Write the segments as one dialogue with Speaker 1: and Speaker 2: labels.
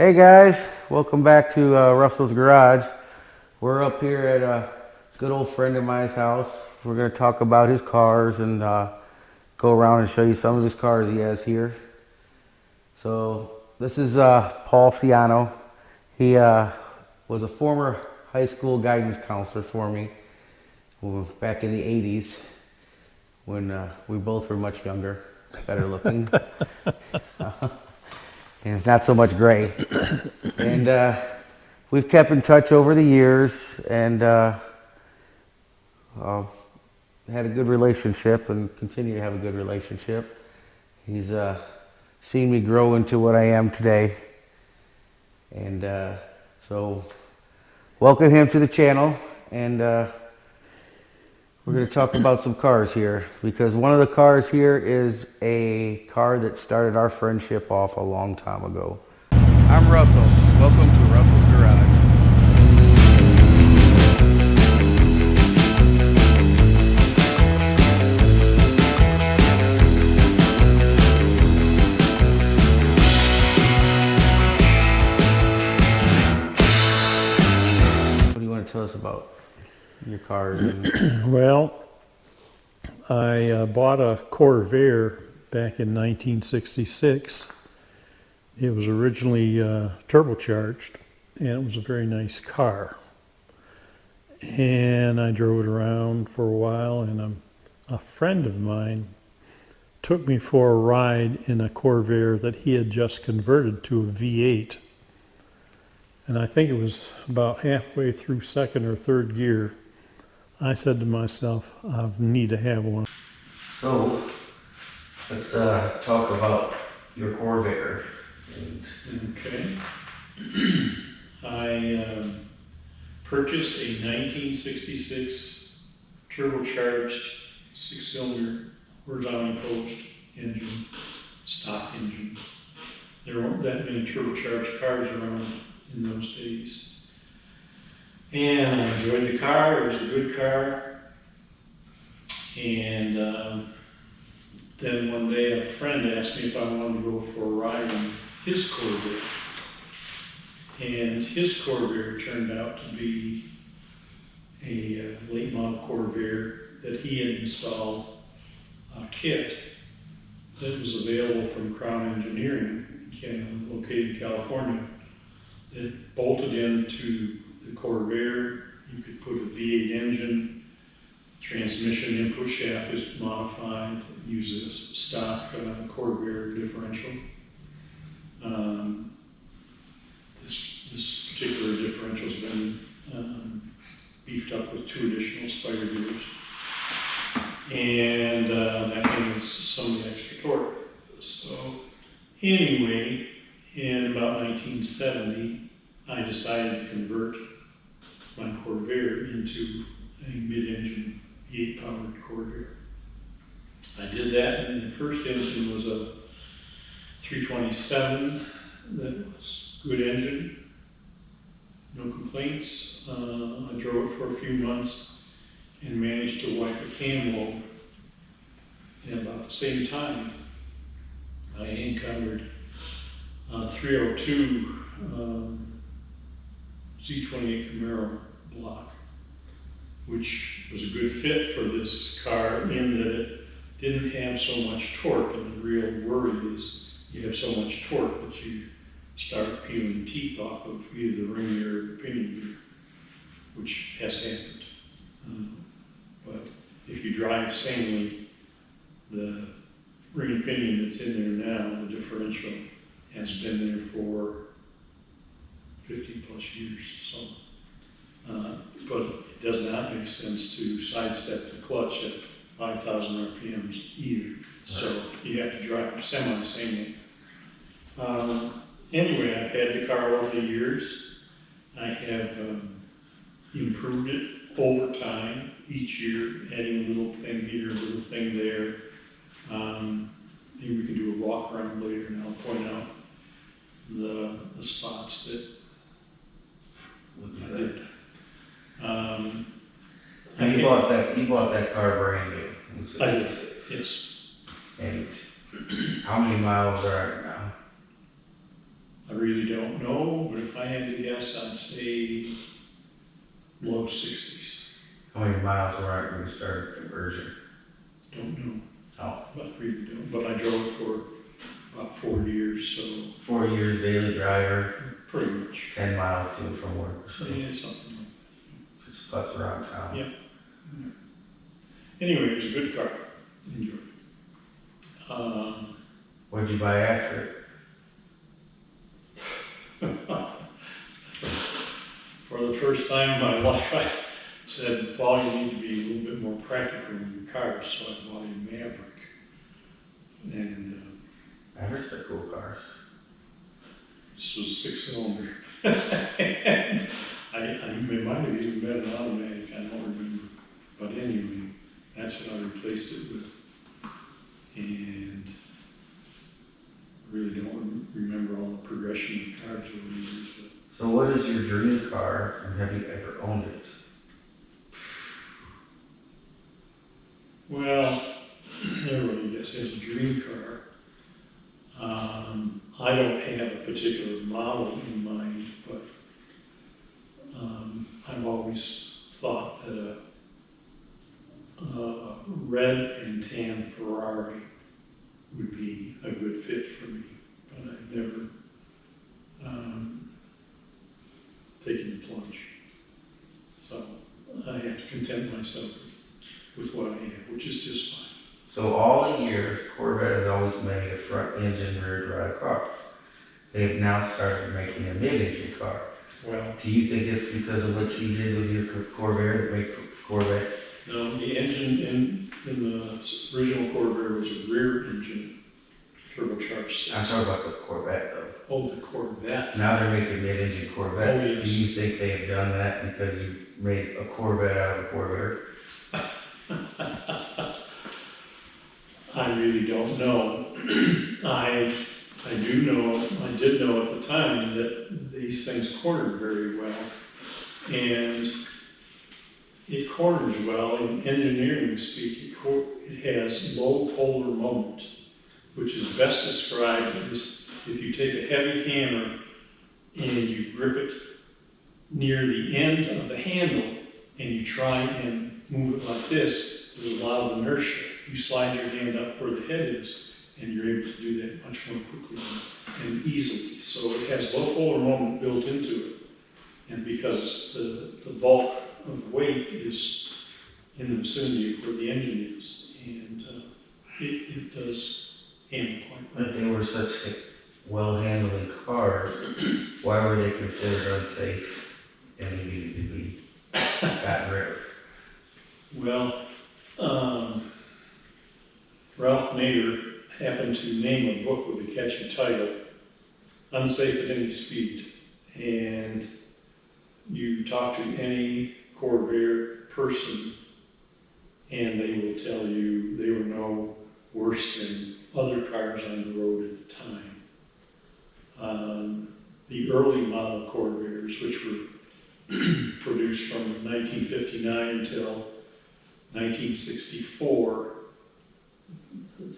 Speaker 1: Hey guys, welcome back to Russell's Garage. We're up here at a good old friend of mine's house. We're going to talk about his cars and go around and show you some of his cars he has here. So this is Paul Ciano. He was a former high school guidance counselor for me back in the 80s when we both were much younger, better looking. And not so much gray. And we've kept in touch over the years and had a good relationship and continue to have a good relationship. He's seen me grow into what I am today. And so welcome him to the channel. And we're going to talk about some cars here, because one of the cars here is a car that started our friendship off a long time ago. I'm Russell. Welcome to Russell's Garage. What do you want to tell us about your cars?
Speaker 2: Well, I bought a CORVAIR back in 1966. It was originally turbocharged, and it was a very nice car. And I drove it around for a while, and a friend of mine took me for a ride in a CORVAIR that he had just converted to a V8. And I think it was about halfway through second or third gear. I said to myself, I need to have one.
Speaker 1: So, let's talk about your CORVAIR.
Speaker 2: Okay. I purchased a 1966 turbocharged 6-cylinder horizontally post engine, stock engine. There weren't that many turbocharged cars around in those days. And I enjoyed the car. It was a good car. And then one day a friend asked me if I wanted to go for a ride in his CORVAIR. And his CORVAIR turned out to be a late model CORVAIR that he had installed a kit that was available from Crown Engineering, located in California, that bolted into the CORVAIR. You could put a V8 engine, transmission input shaft is modified, uses a stock CORVAIR differential. This particular differential has been beefed up with 2 additional spider gears, and that came with some of the extra torque. So anyway, in about 1970, I decided to convert my CORVAIR into a mid-engine V8 powered CORVAIR. I did that, and the first engine was a 327 that was good engine, no complaints. I drove it for a few months and managed to wipe a cam lobe. And about the same time, I encountered 302 Z28 Camaro block, which was a good fit for this car in that it didn't have so much torque. And the real worry is you have so much torque that you start peeling teeth off of either the ring gear or the pinion gear, which has happened. But if you drive sanely, the ring and pinion that's in there now, the differential, has been there for 50 plus years. So, but it does not make sense to sidestep the clutch at 5,000 RPMs either. So you have to drive semi-sanely. Anyway, I've had the car over the years. I have improved it over time, each year, adding a little thing here, a little thing there. Maybe we can do a walk around later, and I'll point out the spots that I did.
Speaker 1: You bought that car brand new.
Speaker 2: I did, yes.
Speaker 1: And how many miles are it now?
Speaker 2: I really don't know, but if I had to guess, I'd say low 60s.
Speaker 1: How many miles were I when you started conversion?
Speaker 2: Don't know.
Speaker 1: Oh.
Speaker 2: But really don't. But I drove for about 4 years, so
Speaker 1: 4 years daily driver,
Speaker 2: pretty much.
Speaker 1: 10 miles to and from work or so.
Speaker 2: Yeah, something like
Speaker 1: Just butts around town.
Speaker 2: Yeah. that. Anyway, it was a good car. Enjoyed it.
Speaker 1: What'd you buy after it?
Speaker 2: For the first time in my life, I said, Paul, you need to be a little bit more practical in your cars, so I bought a Maverick. And
Speaker 1: Mavericks are cool cars.
Speaker 2: this was 6-cylinder. And it might have even been an automatic, I don't remember. But anyway, that's what I replaced it with. And I really don't remember all the progression of cars over the years. But
Speaker 1: So what is your dream car, and have you ever owned it?
Speaker 2: well, everybody gets has a dream car. I don't have a particular model in mind, but I've always thought that a red and tan Ferrari would be a good fit for me, but I've never taken the plunge. So I have to content myself with what I have, which is just fine.
Speaker 1: So all the years, Corvette has always made a front engine rear drive car. They've now started making a mid-engine car.
Speaker 2: Well,
Speaker 1: Do you think it's because of what you did with your Corvair that made Corvette?
Speaker 2: no, the engine in the original Corvair was a rear engine turbocharged
Speaker 1: I'm
Speaker 2: 6.
Speaker 1: talking about the Corvette though.
Speaker 2: Oh, the Corvette.
Speaker 1: Now they're making mid-engine Corvettes.
Speaker 2: Oh, yes.
Speaker 1: Do you think they've done that because you made a Corvette out of a Corvair?
Speaker 2: I really don't know. I did know at the time that these things cornered very well. And it corners well in engineering speak. It has low polar moment, which is best described as if you take a heavy hammer and you grip it near the end of the handle and you try and move it like this, there's a lot of inertia. You slide your hand up where the head is, and you're able to do that much more quickly and easily. So it has low polar moment built into it. And because the bulk of the weight is in the vicinity of where the engine is, and it does handle quite well.
Speaker 1: If they were such well-handling cars, why were they considered unsafe and they needed to be gotten rid of?
Speaker 2: Well, Ralph Nader happened to name a book with a catchy title, Unsafe at Any Speed. And you talk to any Corvair person and they will tell you they were no worse than other cars on the road at the time. The early model Corvairs, which were produced from 1959 until 1964,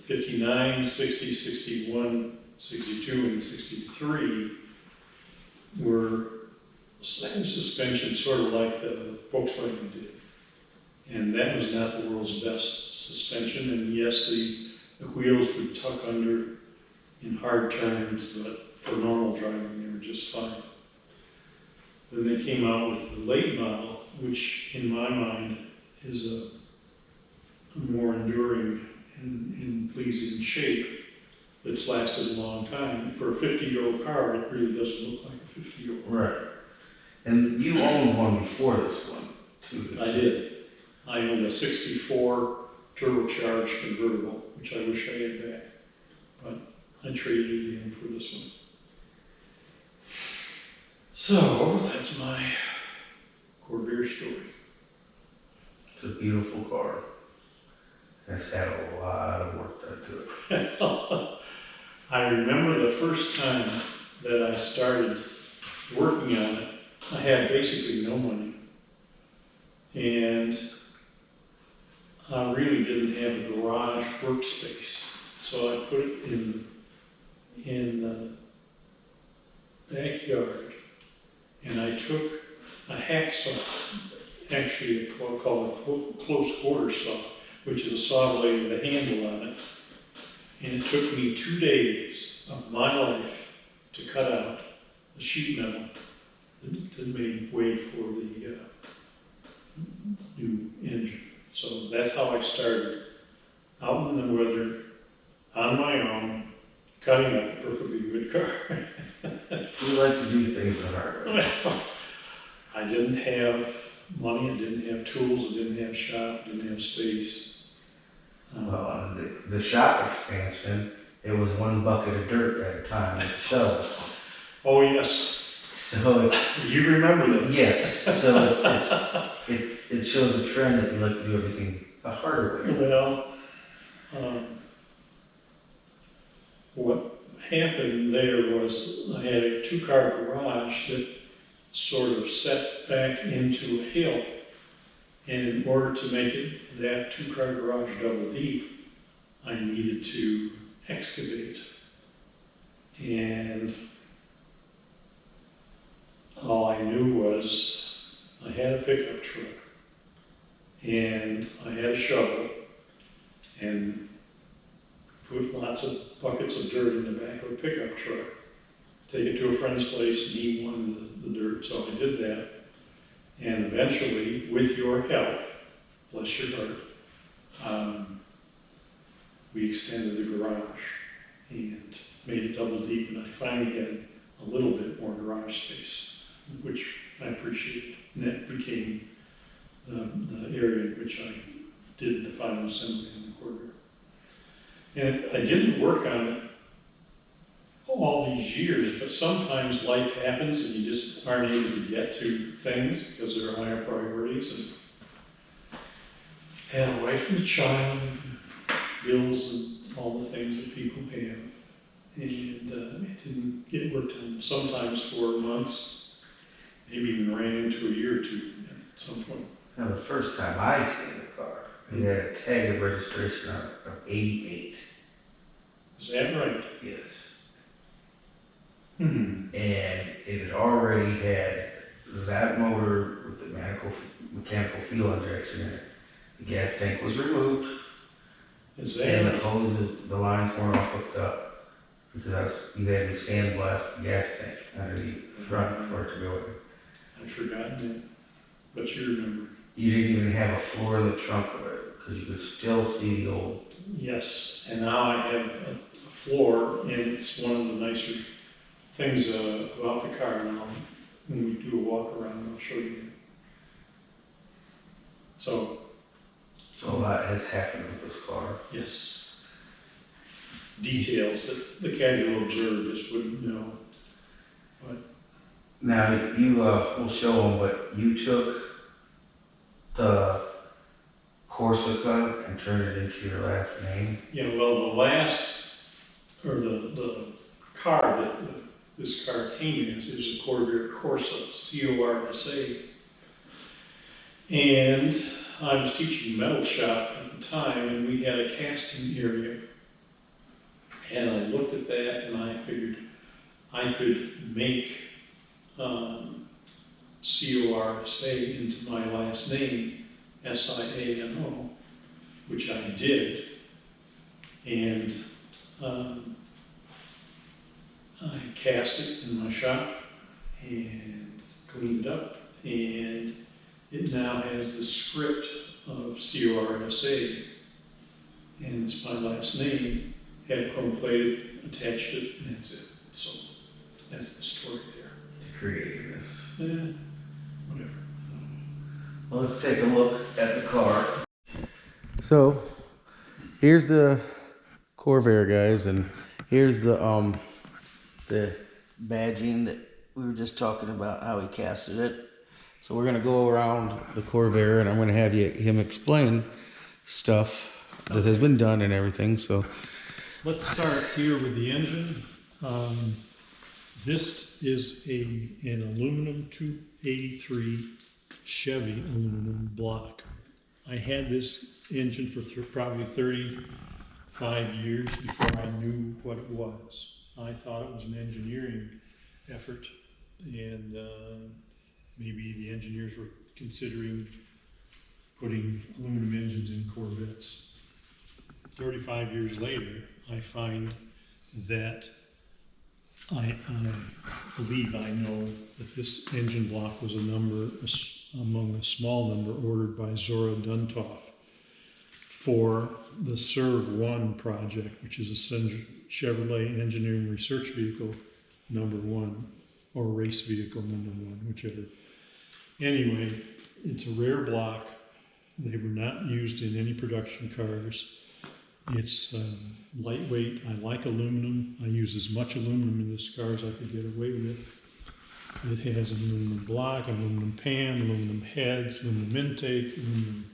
Speaker 2: 59, 60, 61, 62, and 63 were suspension sort of like the Volkswagen did. And that was not the world's best suspension. And yes, the wheels would tuck under in hard turns, but for normal driving, they were just fine. Then they came out with the late model, which in my mind is a more enduring and pleasing shape that's lasted a long time. For a 50-year-old car, it really doesn't look like a 50-year-old.
Speaker 1: Right. And you owned one before this one, too.
Speaker 2: I did. I owned a 64 turbocharged convertible, which I wish I had back. But I traded it in for this one. So, that's my Corvair story.
Speaker 1: It's a beautiful car. It's had a lot of work done to it.
Speaker 2: I remember the first time that I started working on it, I had basically no money. And I really didn't have a garage workspace. So I put it in backyard and I took a hacksaw, actually called a close quarter saw, which is a saw blade with a handle on it. And it took me 2 days of my life to cut out the sheet metal that made way for the new engine. So that's how I started, out in the weather, on my own, cutting up a perfectly good car.
Speaker 1: We like to do things the hard way.
Speaker 2: Well, I didn't have money, I didn't have tools, I didn't have shop, I didn't have space.
Speaker 1: Well, the shop expansion, it was 1 bucket of dirt at a time with a shovel.
Speaker 2: Oh, yes,
Speaker 1: So it's,
Speaker 2: you remember that.
Speaker 1: yes, so it shows a trend that you like to do everything the harder way.
Speaker 2: Well, what happened there was I had a 2-car garage that sort of set back into a hill. And in order to make it that 2-car garage double deep, I needed to excavate. And all I knew was I had a pickup truck and I had a shovel and put lots of buckets of dirt in the back of a pickup truck, take it to a friend's place and he wanted the dirt, so I did that. And eventually, with your help, bless your heart, we extended the garage and made it double deep, and I finally had a little bit more garage space, which I appreciated. And that became the area in which I did the final assembly on the CORVAIR. And I didn't work on it all these years, but sometimes life happens and you just aren't able to get to things because there are higher priorities. And had a wife and a child, bills and all the things that people have. And it didn't get worked on sometimes for months, maybe even ran into a year or two at some point.
Speaker 1: Now, the first time I seen the car, it had a tag of registration on it of 88.
Speaker 2: Is that right?
Speaker 1: Yes.
Speaker 2: Hmm.
Speaker 1: And it had already had that motor with the mechanical fuel injection in it. The gas tank was removed,
Speaker 2: Is
Speaker 1: and the
Speaker 2: that
Speaker 1: hoses, the lines weren't all hooked up because you had to sandblast the gas tank underneath the front for it to go in.
Speaker 2: I'd forgotten that, but you remember.
Speaker 1: You didn't even have a floor in the trunk of it because you could still see the old.
Speaker 2: Yes, and now I have a floor, and it's one of the nicer things about the car now. When we do a walk around, I'll show you. So,
Speaker 1: So a lot has happened with this car.
Speaker 2: yes, details that the casual observer just wouldn't know.
Speaker 1: Now you will show them, but you took the Corsica and turned it into your last name.
Speaker 2: Yeah, well, the car that this car came as is a CORVAIR Corsa, C-O-R-S-A. And I was teaching metal shop at the time, and we had a casting area. And I looked at that, and I figured I could make C-O-R-S-A into my last name, S-I-A-N-O, which I did. And I cast it in my shop and cleaned up, and it now has the script of C-O-R-S-A, and it's my last name. Had it chrome plated, attached it, and that's it. So that's the story there.
Speaker 1: Creativeness.
Speaker 2: Whatever.
Speaker 1: Well, let's take a look at the car. So here's the CORVAIR, guys, and here's the badging that we were just talking about, how he casted it. So we're gonna go around the CORVAIR, and I'm gonna have him explain stuff that has been done and everything. So
Speaker 2: Let's start here with the engine. This is an aluminum 283 Chevy aluminum block. I had this engine for probably 35 years before I knew what it was. I thought it was an engineering effort, and maybe the engineers were considering putting aluminum engines in Corvettes. 35 years later, I find that I believe I know that this engine block was among a small number ordered by Zora Duntov for the Serve 1 project, which is a Chevrolet Engineering Research Vehicle #1, or Race Vehicle #1, whichever. Anyway, it's a rare block. They were not used in any production cars. It's lightweight. I like aluminum. I use as much aluminum in this car as I could get away with. It has an aluminum block, aluminum pan, aluminum heads, aluminum intake, aluminum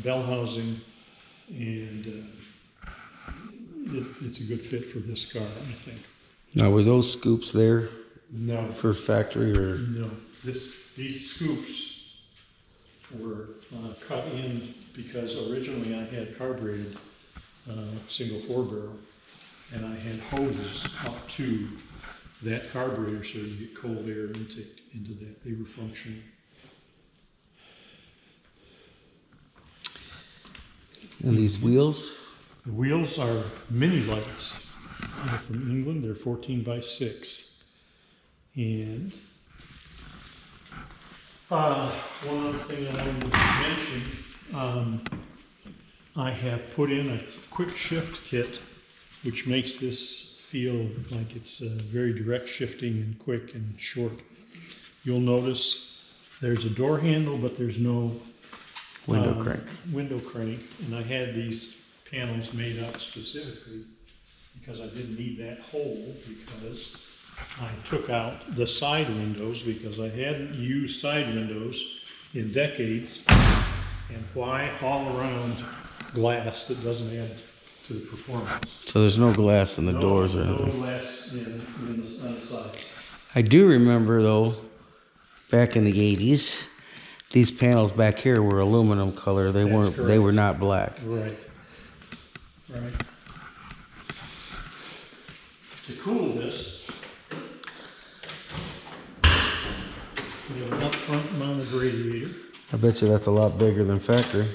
Speaker 2: bell housing, and it's a good fit for this car, I think.
Speaker 1: Now, were those scoops there
Speaker 2: No,
Speaker 1: for factory or?
Speaker 2: no. These scoops were cut in because originally I had carbureted single 4-barrel, and I had hoses up to that carburetor so you get cold air intake into that. They were functional.
Speaker 1: And these wheels?
Speaker 2: The wheels are mini lights. They're from England. They're 14x6. And one other thing I wanted to mention, I have put in a quick shift kit, which makes this feel like it's very direct shifting and quick and short. You'll notice there's a door handle, but there's no window crank. And I had these panels made up specifically because I didn't need that hole, because I took out the side windows because I hadn't used side windows in decades. And why haul around glass that doesn't add to the performance?
Speaker 1: So there's no glass in the doors or anything?
Speaker 2: No glass on the side.
Speaker 1: I do remember, though, back in the 80s, these panels back here were aluminum color. They weren't.
Speaker 2: Correct.
Speaker 1: They were not black.
Speaker 2: Right. To cool this, we have an up front mounted radiator.
Speaker 1: I bet you that's a lot bigger than factory.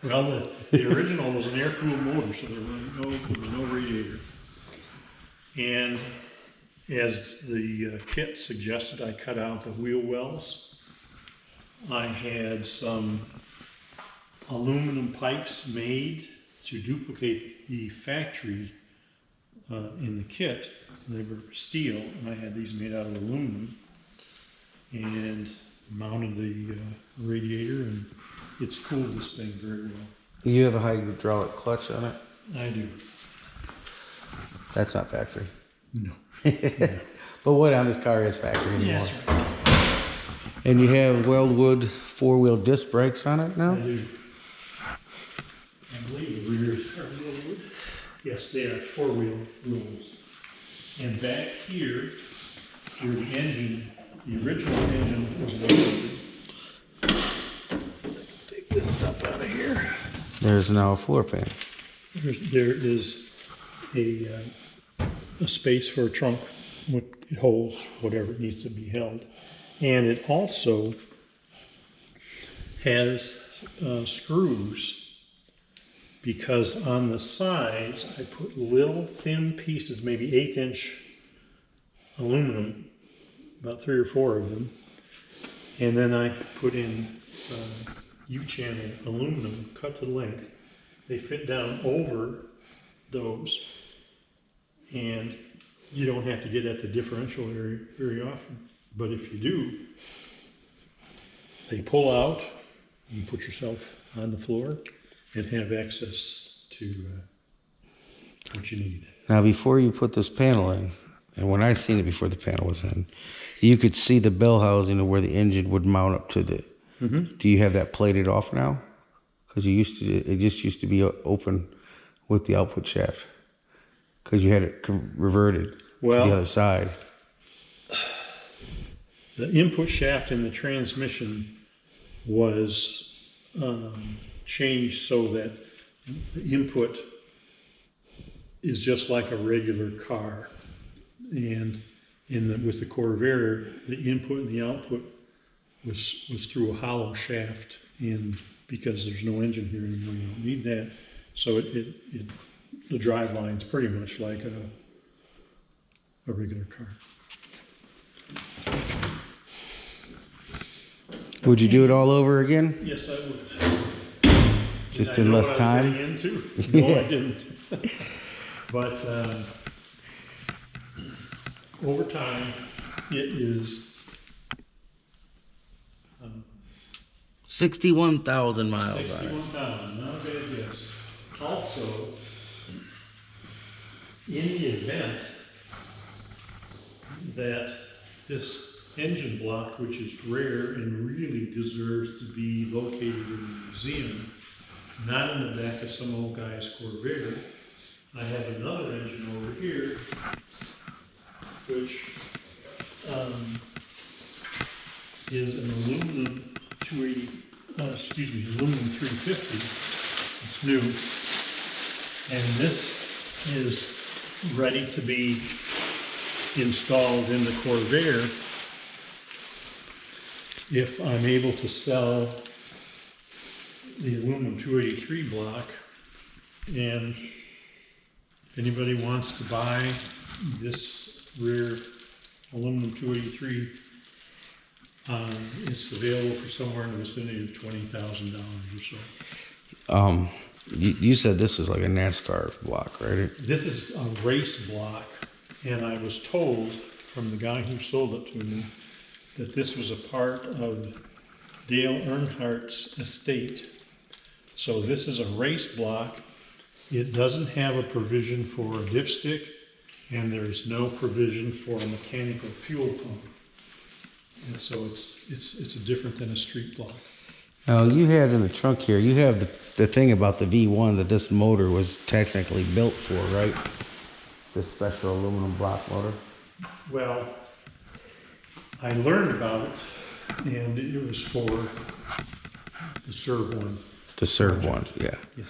Speaker 2: Well, the original was an air-cooled motor, so there was no radiator. And as the kit suggested, I cut out the wheel wells. I had some aluminum pipes made to duplicate the factory in the kit. They were steel, and I had these made out of aluminum, and mounted the radiator, and it's cooled this thing very well.
Speaker 1: You have a hydraulic clutch on it?
Speaker 2: I do.
Speaker 1: That's not factory.
Speaker 2: No.
Speaker 1: But what on this car is factory anymore?
Speaker 2: Yes, right.
Speaker 1: And you have Weldwood 4-wheel disc brakes on it now?
Speaker 2: I do. I believe the rears are Weldwood. Yes, they are 4-wheel wheels. And back here, where the engine, the original engine was located. Take this stuff out of here.
Speaker 1: There's now a floor pan.
Speaker 2: There is a space for a trunk. It holds whatever it needs to be held. And it also has screws, because on the sides I put little thin pieces, maybe 1/8-inch aluminum, about 3 or 4 of them, and then I put in U-channel aluminum cut to length. They fit down over those, and you don't have to get at the differential area very often. But if you do, they pull out, you put yourself on the floor and have access to what you need.
Speaker 1: Now, before you put this panel in, and when I seen it before the panel was in, you could see the bell housing of where the engine would mount up to the.
Speaker 2: Mm-hmm.
Speaker 1: Do you have that plated off now? Because it just used to be open with the output shaft. Because you had it reverted to the other side.
Speaker 2: The input shaft in the transmission was changed so that the input is just like a regular car. And with the Corvair, the input and the output was through a hollow shaft, and because there's no engine here anymore, you don't need that. So the drive line's pretty much like a regular car.
Speaker 1: Would you do it all over again?
Speaker 2: Yes, I would.
Speaker 1: Just
Speaker 2: I
Speaker 1: in
Speaker 2: know
Speaker 1: less
Speaker 2: what I was
Speaker 1: time?
Speaker 2: getting into. No, I didn't. But over time, it is
Speaker 1: 61,000 miles on it.
Speaker 2: 61,000, not a bad guess. Also, in the event that this engine block, which is rare and really deserves to be located in a museum, not in the back of some old guy's Corvair, I have another engine over here, which is an aluminum 350. It's new, and this is ready to be installed in the Corvair if I'm able to sell the aluminum 283 block. And if anybody wants to buy this rare aluminum 283, it's available for somewhere in the vicinity of $20,000 or so.
Speaker 1: You said this is like a NASCAR block, right?
Speaker 2: This is a race block, and I was told from the guy who sold it to me that this was a part of Dale Earnhardt's estate. So this is a race block. It doesn't have a provision for a dipstick, and there's no provision for a mechanical fuel pump. And so it's different than a street block.
Speaker 1: Now, you had in the trunk here, you have the thing about the V1 that this motor was technically built for, right? This special aluminum block motor.
Speaker 2: Well, I learned about it, and it was for the Serve One.
Speaker 1: The Serve one, yeah.
Speaker 2: Yes.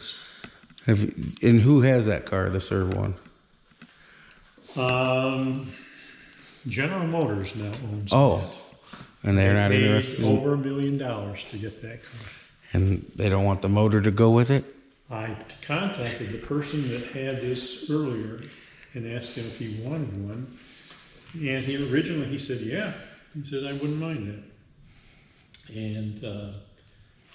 Speaker 1: And who has that car, the Serve one?
Speaker 2: General Motors now owns
Speaker 1: Oh,
Speaker 2: that.
Speaker 1: and they're not
Speaker 2: Paid
Speaker 1: interested in,
Speaker 2: over $1 million to get that car.
Speaker 1: and they don't want the motor to go with it?
Speaker 2: I contacted the person that had this earlier and asked him if he wanted one. And he said, yeah. He said, I wouldn't mind that. And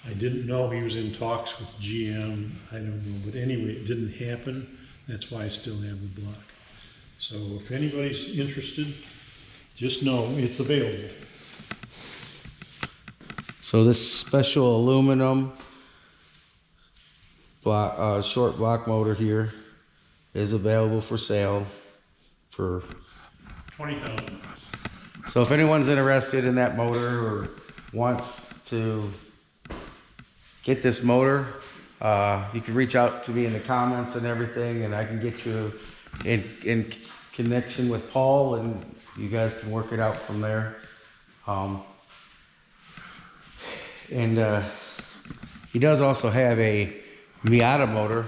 Speaker 2: I didn't know he was in talks with GM. I don't know. But anyway, it didn't happen. That's why I still have the block. So if anybody's interested, just know it's available.
Speaker 1: So this special aluminum block, short block motor here is available for sale for
Speaker 2: $20,000.
Speaker 1: So if anyone's interested in that motor or wants to get this motor, you can reach out to me in the comments and everything, and I can get you in connection with Paul, and you guys can work it out from there. He does also have a Miata motor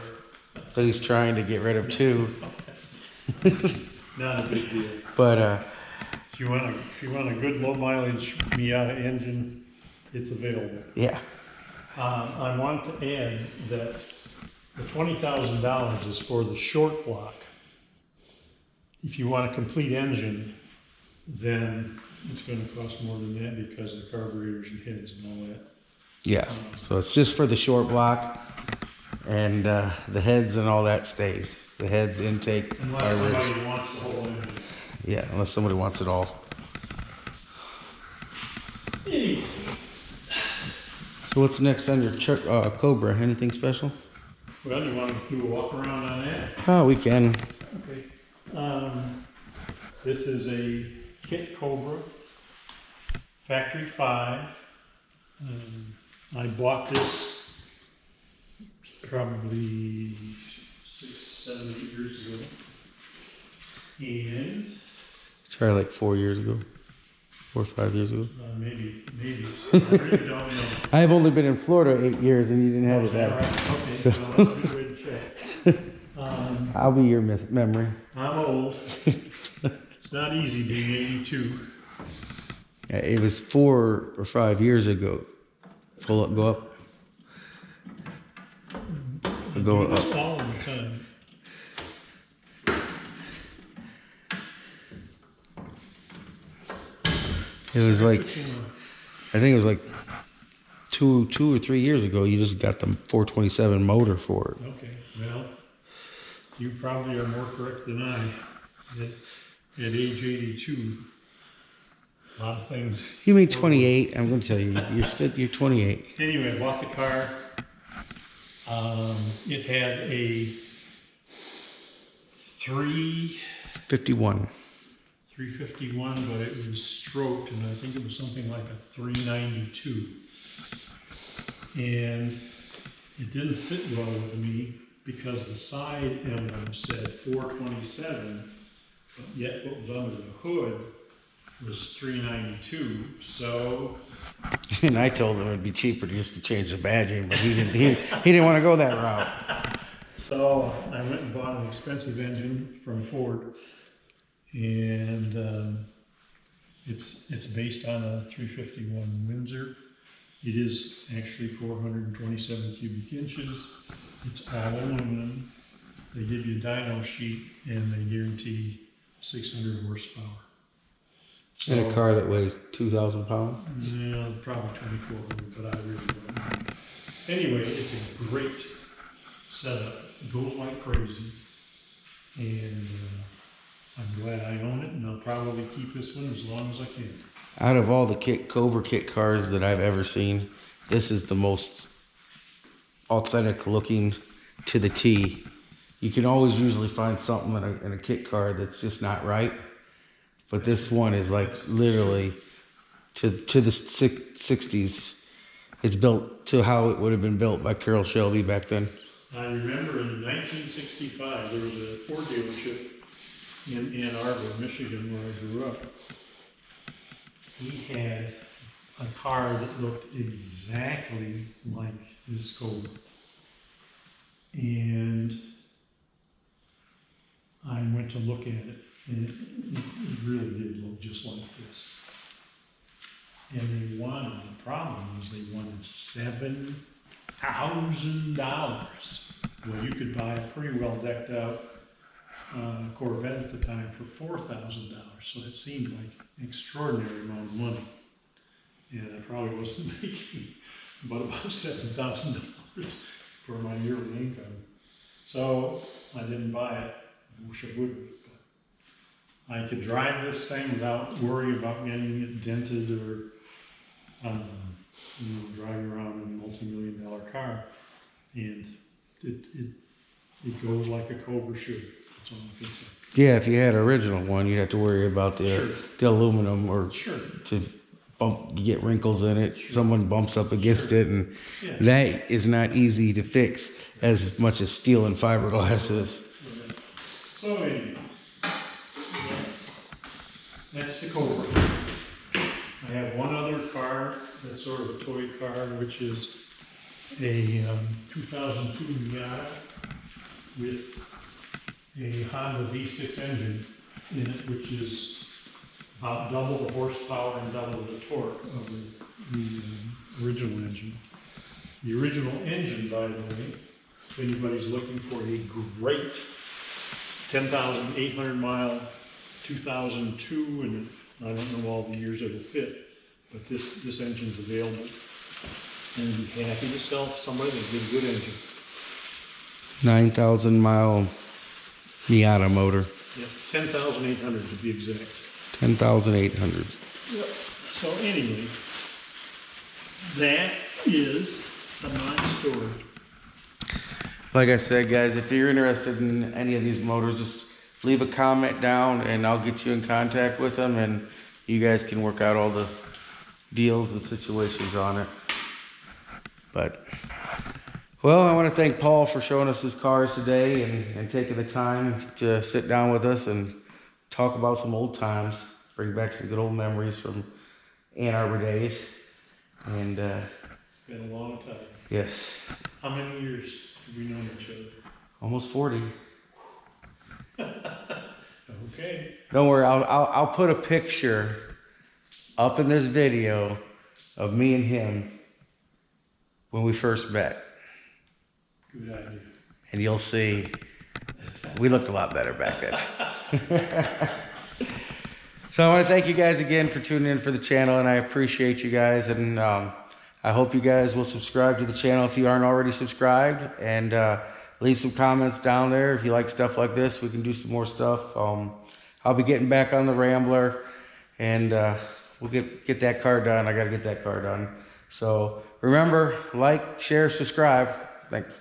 Speaker 1: that he's trying to get rid of too.
Speaker 2: Not a big deal.
Speaker 1: But
Speaker 2: If you want a good low mileage Miata engine, it's available.
Speaker 1: yeah.
Speaker 2: I want to add that the $20,000 is for the short block. If you want a complete engine, then it's going to cost more than that because of the carburetors and heads and all that.
Speaker 1: Yeah, so it's just for the short block, and the heads and all that stays. The heads, intake,
Speaker 2: Unless
Speaker 1: carburetors.
Speaker 2: somebody wants the whole engine.
Speaker 1: Yeah, unless somebody wants it all.
Speaker 2: Anyway,
Speaker 1: So what's next on your Cobra? Anything special?
Speaker 2: well, you want to do a walk around on that?
Speaker 1: Oh, we can.
Speaker 2: Okay. This is a Kit Cobra, Factory 5. I bought this probably 6, 7, 8 years ago. And
Speaker 1: Try like 4 years ago. 4 or 5 years ago.
Speaker 2: maybe. I really don't know.
Speaker 1: I've only been in Florida 8 years and you didn't have it
Speaker 2: All
Speaker 1: that.
Speaker 2: right, okay, well, that's a good way to check.
Speaker 1: I'll be your memory.
Speaker 2: I'm old, It's not easy being 82.
Speaker 1: It was 4 or 5 years ago. Pull up, go up.
Speaker 2: I
Speaker 1: Go
Speaker 2: do this
Speaker 1: up.
Speaker 2: all the time.
Speaker 1: It was
Speaker 2: Sorry,
Speaker 1: like,
Speaker 2: it took so long.
Speaker 1: I think it was like two or 3 years ago. You just got the 427 motor for it.
Speaker 2: Okay, well, you probably are more correct than I. At age 82, a lot of things.
Speaker 1: You mean 28? I'm going to tell you, you're 28.
Speaker 2: Anyway, I bought the car. It had a
Speaker 1: 51.
Speaker 2: 351, but it was stroked, and I think it was something like a 392. And it didn't sit well with me because the side emblem said 427, but yet what was under the hood was 392. So,
Speaker 1: And I told him it'd be cheaper just to change the badging, but he didn't want to go that route.
Speaker 2: so I went and bought an expensive engine from Ford, and it's based on a 351 Windsor. It is actually 427 cubic inches. It's all aluminum. They give you a dyno sheet and they guarantee 600 horsepower. So,
Speaker 1: In a car that weighs 2,000 pounds.
Speaker 2: yeah, probably 2,400, but I really don't know. Anyway, it's a great setup. It goes like crazy. And I'm glad I own it, and I'll probably keep this one as long as I can.
Speaker 1: Out of all the Cobra kit cars that I've ever seen, this is the most authentic looking to the T. You can always usually find something in a kit car that's just not right. But this one is like literally to the 60s. It's built to how it would have been built by Carroll Shelby back then.
Speaker 2: I remember in 1965, there was a Ford dealership in Ann Arbor, Michigan, where I grew up. He had a car that looked exactly like this Cobra. And I went to look at it, and it really did look just like this. And the problem was they wanted $7,000. Well, you could buy a pretty well decked out Corvette at the time for $4,000. So it seemed like an extraordinary amount of money. And I probably wasn't making but about $7,000 for my yearly income. So I didn't buy it. I wish I would have. But I could drive this thing without worrying about getting it dented or driving around in a multi-million-dollar car. And it goes like a Cobra should. That's all I can say.
Speaker 1: Yeah, if you had an original one, you'd have to worry about the aluminum or
Speaker 2: Sure.
Speaker 1: to you get wrinkles in it.
Speaker 2: Sure.
Speaker 1: Someone bumps up against it, and
Speaker 2: Yeah.
Speaker 1: that is not easy to fix as much as steel and fiberglass is.
Speaker 2: So anyway, that's the Cobra. I have one other car that's sort of a toy car, which is a 2002 Miata with a Honda V6 engine in it, which is about double the horsepower and double the torque of the original engine. The original engine, by the way, if anybody's looking for a great 10,800 mile 2002, and I don't know all the years it'll fit, but this engine's available, and I'd be happy to sell to somebody that get a good engine.
Speaker 1: 9,000 mile Miata motor.
Speaker 2: Yeah, 10,800 to be exact.
Speaker 1: 10,800.
Speaker 2: Yep. So anyway, that is my story.
Speaker 1: Like I said, guys, if you're interested in any of these motors, just leave a comment down and I'll get you in contact with them, and you guys can work out all the deals and situations on it. But, well, I want to thank Paul for showing us his cars today and taking the time to sit down with us and talk about some old times, bring back some good old memories from Ann Arbor days. And
Speaker 2: It's been a long time.
Speaker 1: yes,
Speaker 2: How many years have we known each other?
Speaker 1: almost 40.
Speaker 2: I hope Okay.
Speaker 1: Don't worry, I'll put a picture up in this video of me and him when we first met.
Speaker 2: Good idea.
Speaker 1: And you'll see we looked a lot better back then. So I want to thank you guys again for tuning in for the channel, and I appreciate you guys, and I hope you guys will subscribe to the channel if you aren't already subscribed, and leave some comments down there if you like stuff like this. We can do some more stuff. I'll be getting back on the Rambler, and we'll get that car done. I got to get that car done. So remember, like, share, subscribe. Thanks.